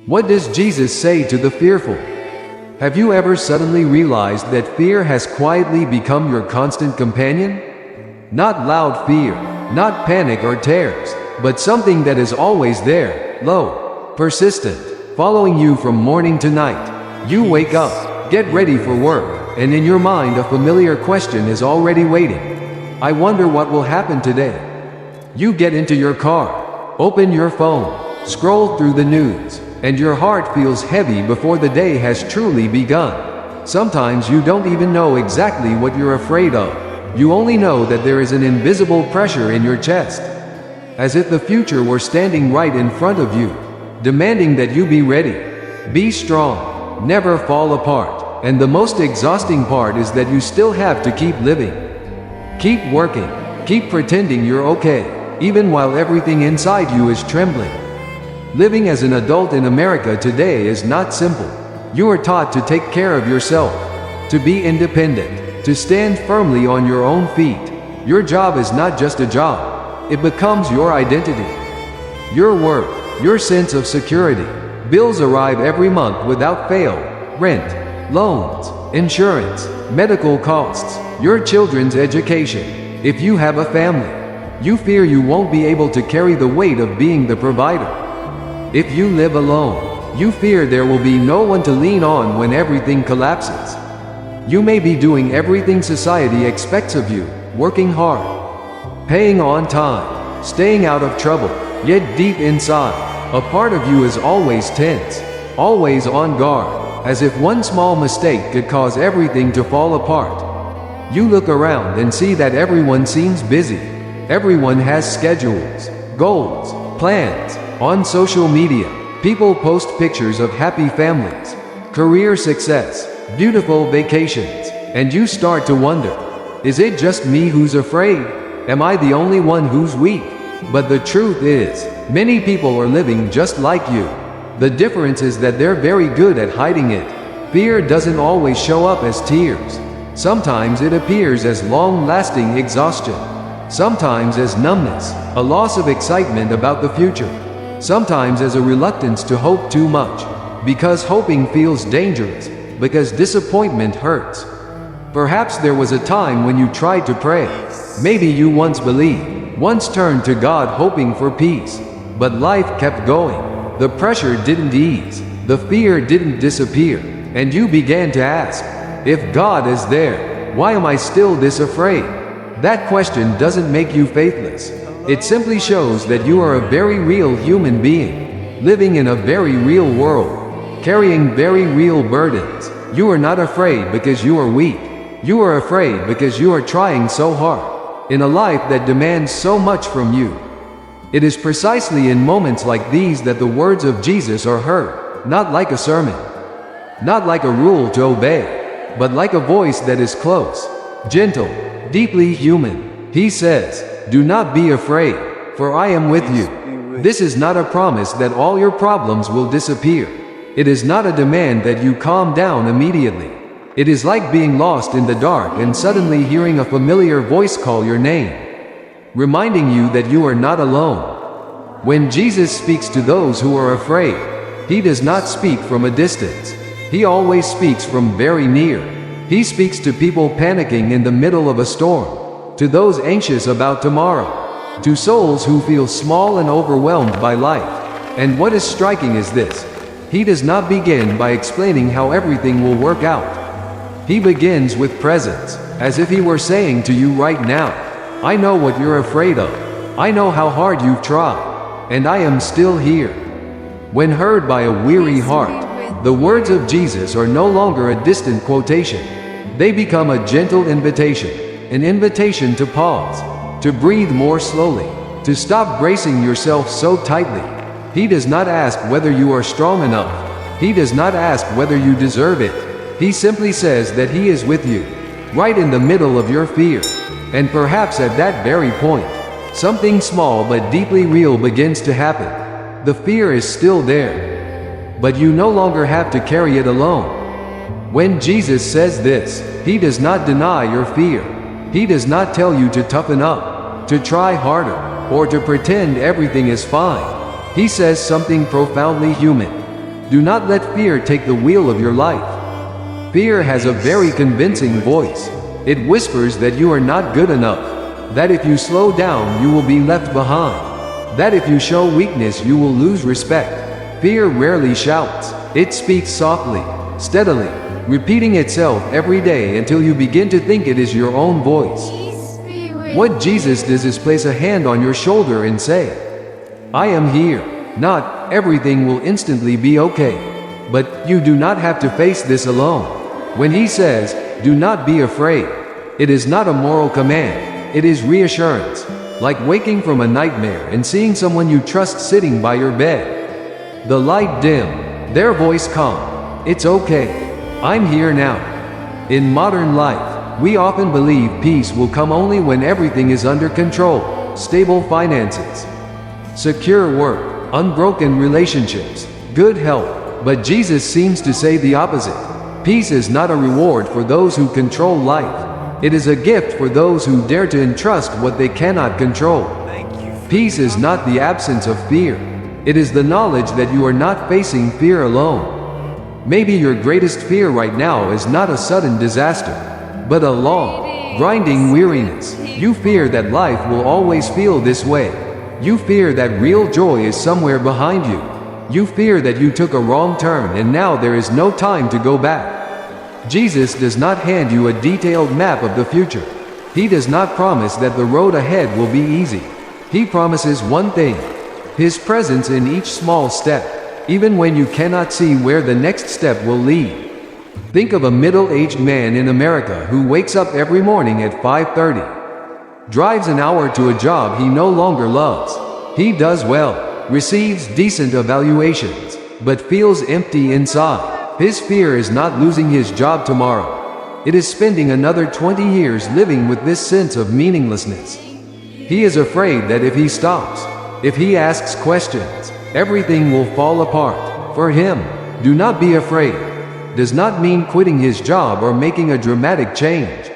What does Jesus say to the fearful? Have you ever suddenly realized that fear has quietly become your constant companion? Not loud fear, not panic or terrors, but something that is always there, low, persistent, following you from morning to night. You wake up, get ready for work, and in your mind a familiar question is already waiting. I wonder what will happen today. You get into your car, open your phone, scroll through the news, and your heart feels heavy before the day has truly begun. Sometimes you don't even know exactly what you're afraid of. You only know that there is an invisible pressure in your chest, as if the future were standing right in front of you, demanding that you be ready, be strong, never fall apart. And the most exhausting part is that you still have to keep living, keep working, keep pretending you're okay, even while everything inside you is trembling. Living as an adult in America today is not simple. You are taught to take care of yourself, to be independent, to stand firmly on your own feet. Your job is not just a job. It becomes your identity, your work, your sense of security. Bills arrive every month without fail. Rent, loans, insurance, medical costs, your children's education. If you have a family, you fear you won't be able to carry the weight of being the provider. If you live alone, you fear there will be no one to lean on when everything collapses. You may be doing everything society expects of you, working hard, paying on time, staying out of trouble, yet deep inside, a part of you is always tense, always on guard, as if one small mistake could cause everything to fall apart. You look around and see that everyone seems busy. Everyone has schedules, goals, plans. On social media, people post pictures of happy families, career success, beautiful vacations, and you start to wonder, is it just me who's afraid? Am I the only one who's weak? But the truth is, many people are living just like you. The difference is that they're very good at hiding it. Fear doesn't always show up as tears. Sometimes it appears as long-lasting exhaustion. Sometimes as numbness, a loss of excitement about the future. Sometimes as a reluctance to hope too much, because hoping feels dangerous, because disappointment hurts. Perhaps there was a time when you tried to pray. Maybe you once believed, once turned to God hoping for peace. But life kept going. The pressure didn't ease, the fear didn't disappear, and you began to ask, if God is there, why am I still this afraid? That question doesn't make you faithless. It simply shows that you are a very real human being, living in a very real world, carrying very real burdens. You are not afraid because you are weak. You are afraid because you are trying so hard, in a life that demands so much from you. It is precisely in moments like these that the words of Jesus are heard, not like a sermon, not like a rule to obey, but like a voice that is close, gentle, deeply human. He says, "Do not be afraid, for I am with you." This is not a promise that all your problems will disappear. It is not a demand that you calm down immediately. It is like being lost in the dark and suddenly hearing a familiar voice call your name, reminding you that you are not alone. When Jesus speaks to those who are afraid, he does not speak from a distance. He always speaks from very near. He speaks to people panicking in the middle of a storm, to those anxious about tomorrow, to souls who feel small and overwhelmed by life. And what is striking is this: he does not begin by explaining how everything will work out. He begins with presence, as if he were saying to you right now, I know what you're afraid of. I know how hard you've tried, and I am still here. When heard by a weary heart, the words of Jesus are no longer a distant quotation. They become a gentle invitation. An invitation to pause, to breathe more slowly, to stop bracing yourself so tightly. He does not ask whether you are strong enough. He does not ask whether you deserve it. He simply says that he is with you, right in the middle of your fear. And perhaps at that very point, something small but deeply real begins to happen. The fear is still there, but you no longer have to carry it alone. When Jesus says this, he does not deny your fear. He does not tell you to toughen up, to try harder, or to pretend everything is fine. He says something profoundly human. Do not let fear take the wheel of your life. Fear has a very convincing voice. It whispers that you are not good enough, that if you slow down you will be left behind, that if you show weakness you will lose respect. Fear rarely shouts. It speaks softly, steadily, repeating itself every day until you begin to think it is your own voice. What Jesus does is place a hand on your shoulder and say, "I am here." Not everything will instantly be okay, but you do not have to face this alone. When he says, "Do not be afraid," it is not a moral command, it is reassurance, like waking from a nightmare and seeing someone you trust sitting by your bed. The light dim, their voice calm. It's okay. I'm here now. In modern life, we often believe peace will come only when everything is under control, stable finances, secure work, unbroken relationships, good health. But Jesus seems to say the opposite. Peace is not a reward for those who control life. It is a gift for those who dare to entrust what they cannot control. Peace is not the absence of fear. It is the knowledge that you are not facing fear alone. Maybe your greatest fear right now is not a sudden disaster, but a long, grinding weariness. You fear that life will always feel this way. You fear that real joy is somewhere behind you. You fear that you took a wrong turn and now there is no time to go back. Jesus does not hand you a detailed map of the future. He does not promise that the road ahead will be easy. He promises one thing: His presence in each small step, even when you cannot see where the next step will lead. Think of a middle-aged man in America who wakes up every morning at 5:30. Drives an hour to a job he no longer loves. He does well, receives decent evaluations, but feels empty inside. His fear is not losing his job tomorrow. It is spending another 20 years living with this sense of meaninglessness. He is afraid that if he stops, if he asks questions, everything will fall apart. For him, "Do not be afraid" does not mean quitting his job or making a dramatic change.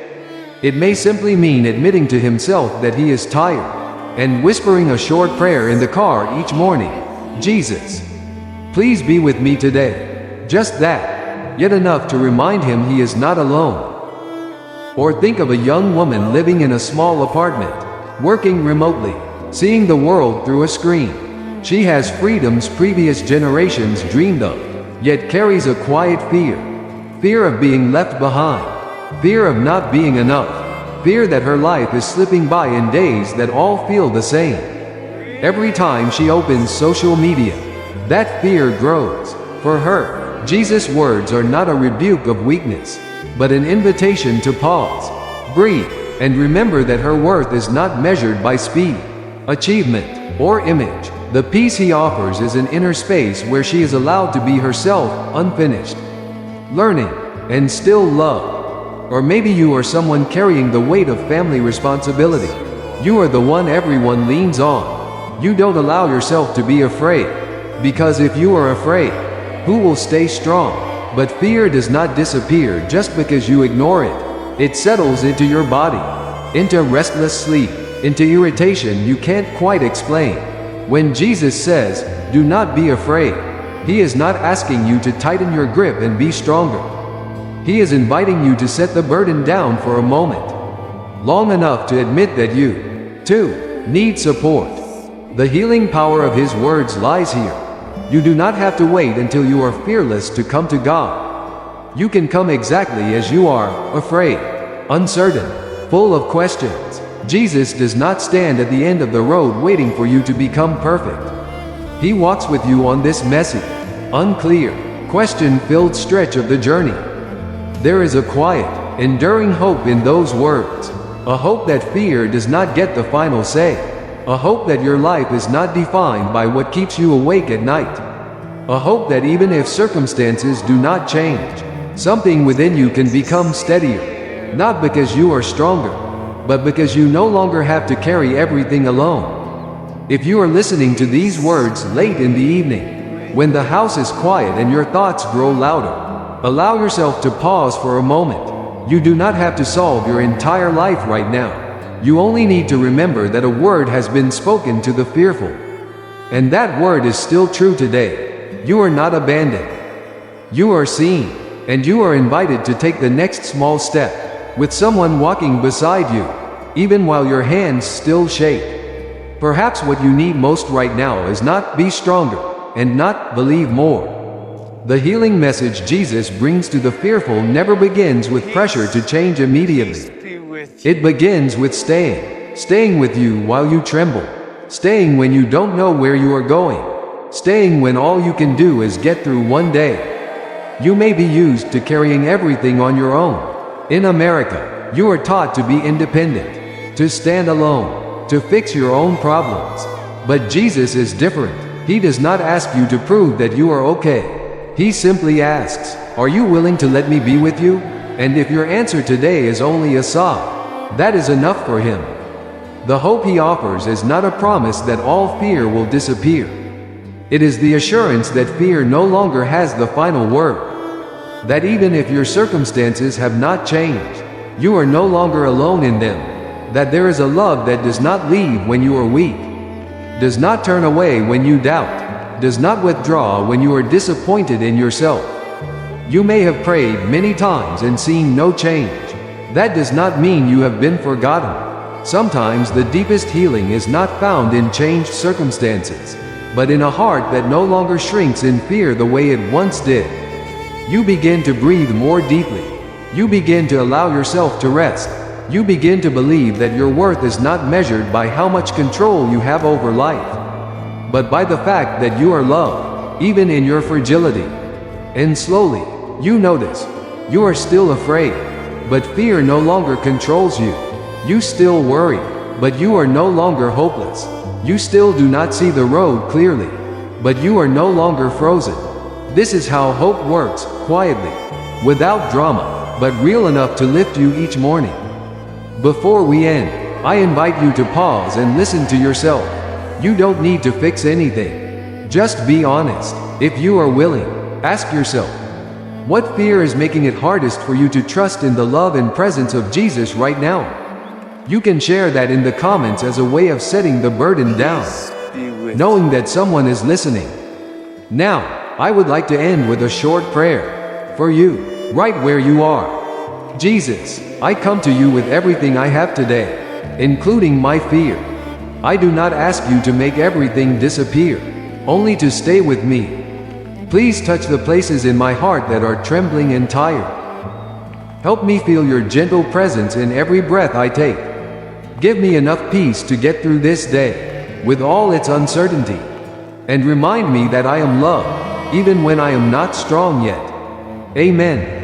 It may simply mean admitting to himself that he is tired, and whispering a short prayer in the car each morning. "Jesus, please be with me today." Just that, yet enough to remind him he is not alone. Or think of a young woman living in a small apartment, working remotely, seeing the world through a screen. She has freedoms previous generations dreamed of, yet carries a quiet fear. Fear of being left behind. Fear of not being enough. Fear that her life is slipping by in days that all feel the same. Every time she opens social media, that fear grows. For her, Jesus' words are not a rebuke of weakness, but an invitation to pause, breathe, and remember that her worth is not measured by speed, achievement, or image. The peace he offers is an inner space where she is allowed to be herself, unfinished, learning, and still loved. Or maybe you are someone carrying the weight of family responsibility. You are the one everyone leans on. You don't allow yourself to be afraid, because if you are afraid, who will stay strong? But fear does not disappear just because you ignore it. It settles into your body, into restless sleep, into irritation you can't quite explain. When Jesus says, "Do not be afraid," he is not asking you to tighten your grip and be stronger. He is inviting you to set the burden down for a moment, long enough to admit that you, too, need support. The healing power of his words lies here. You do not have to wait until you are fearless to come to God. You can come exactly as you are, afraid, uncertain, full of questions. Jesus does not stand at the end of the road waiting for you to become perfect. He walks with you on this messy, unclear, question-filled stretch of the journey. There is a quiet, enduring hope in those words. A hope that fear does not get the final say. A hope that your life is not defined by what keeps you awake at night. A hope that even if circumstances do not change, something within you can become steadier. Not because you are stronger, but because you no longer have to carry everything alone. If you are listening to these words late in the evening, when the house is quiet and your thoughts grow louder, allow yourself to pause for a moment. You do not have to solve your entire life right now. You only need to remember that a word has been spoken to the fearful. And that word is still true today. you are not abandoned. You are seen, and you are invited to take the next small step, with someone walking beside you, even while your hands still shake. Perhaps what you need most right now is not be stronger, and not believe more. The healing message Jesus brings to the fearful never begins with pressure to change immediately. It begins with staying with you while you tremble, staying when you don't know where you are going, staying when all you can do is get through one day. You may be used to carrying everything on your own. In America, you are taught to be independent, to stand alone, to fix your own problems. But Jesus is different. He does not ask you to prove that you are okay. He simply asks, are you willing to let me be with you? And if your answer today is only a sob, that is enough for him. The hope he offers is not a promise that all fear will disappear. It is the assurance that fear no longer has the final word. That even if your circumstances have not changed, you are no longer alone in them. That there is a love that does not leave when you are weak, does not turn away when you doubt, does not withdraw when you are disappointed in yourself. You may have prayed many times and seen no change. That does not mean you have been forgotten. Sometimes the deepest healing is not found in changed circumstances, but in a heart that no longer shrinks in fear the way it once did. You begin to breathe more deeply. You begin to allow yourself to rest. You begin to believe that your worth is not measured by how much control you have over life, but by the fact that you are loved, even in your fragility. And slowly, you notice, you are still afraid, but fear no longer controls you. You still worry, but you are no longer hopeless. You still do not see the road clearly, but you are no longer frozen. This is how hope works, quietly, without drama, but real enough to lift you each morning. Before we end, I invite you to pause and listen to yourself. You don't need to fix anything. Just be honest. If you are willing, ask yourself, what fear is making it hardest for you to trust in the love and presence of Jesus right now? You can share that in the comments as a way of setting the burden down, knowing that someone is listening. Now, I would like to end with a short prayer for you, right where you are. Jesus, I come to you with everything I have today, including my fear. I do not ask you to make everything disappear, only to stay with me. Please touch the places in my heart that are trembling and tired. Help me feel your gentle presence in every breath I take. Give me enough peace to get through this day, with all its uncertainty. And remind me that I am loved, even when I am not strong yet. Amen.